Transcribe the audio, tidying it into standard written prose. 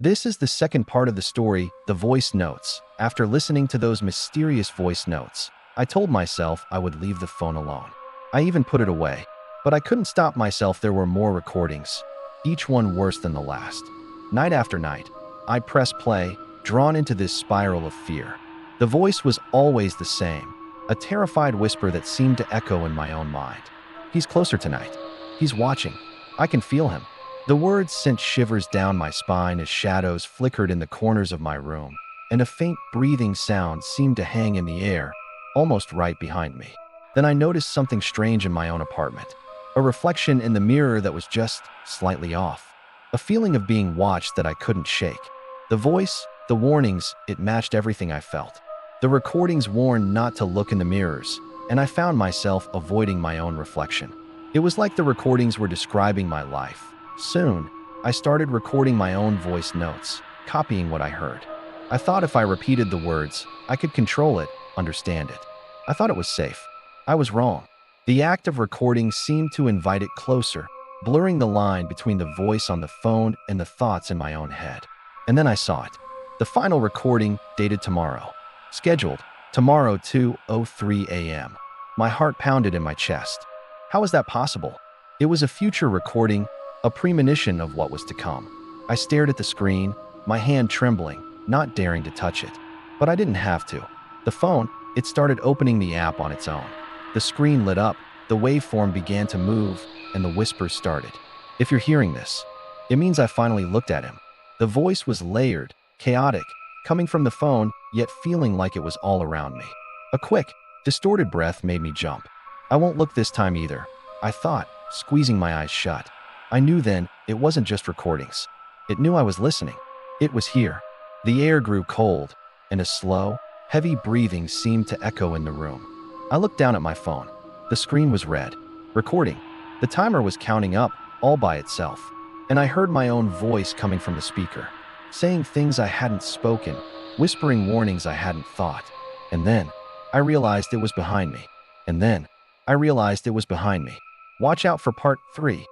This is the second part of the story, the voice notes. After listening to those mysterious voice notes, I told myself I would leave the phone alone. I even put it away, but I couldn't stop myself. There were more recordings, each one worse than the last. Night after night, I pressed play, drawn into this spiral of fear. The voice was always the same, a terrified whisper that seemed to echo in my own mind. He's closer tonight. He's watching. I can feel him. The words sent shivers down my spine as shadows flickered in the corners of my room, and a faint breathing sound seemed to hang in the air, almost right behind me. Then I noticed something strange in my own apartment, a reflection in the mirror that was just slightly off, a feeling of being watched that I couldn't shake. The voice, the warnings, it matched everything I felt. The recordings warned not to look in the mirrors, and I found myself avoiding my own reflection. It was like the recordings were describing my life. Soon, I started recording my own voice notes, copying what I heard. I thought if I repeated the words, I could control it, understand it. I thought it was safe. I was wrong. The act of recording seemed to invite it closer, blurring the line between the voice on the phone and the thoughts in my own head. And then I saw it. The final recording, dated tomorrow. Scheduled, tomorrow 2:03 a.m. My heart pounded in my chest. How was that possible? It was a future recording, a premonition of what was to come. I stared at the screen, my hand trembling, not daring to touch it. But I didn't have to. The phone, it started opening the app on its own. The screen lit up, the waveform began to move, and the whispers started. If you're hearing this, it means I finally looked at him. The voice was layered, chaotic, coming from the phone, yet feeling like it was all around me. A quick, distorted breath made me jump. I won't look this time either, I thought, squeezing my eyes shut. I knew then it wasn't just recordings. It knew I was listening. It was here. The air grew cold, and a slow, heavy breathing seemed to echo in the room. I looked down at my phone. The screen was red. Recording. The timer was counting up, all by itself. And I heard my own voice coming from the speaker, saying things I hadn't spoken, whispering warnings I hadn't thought. And then, I realized it was behind me. And then, I realized it was behind me. Watch out for part 3.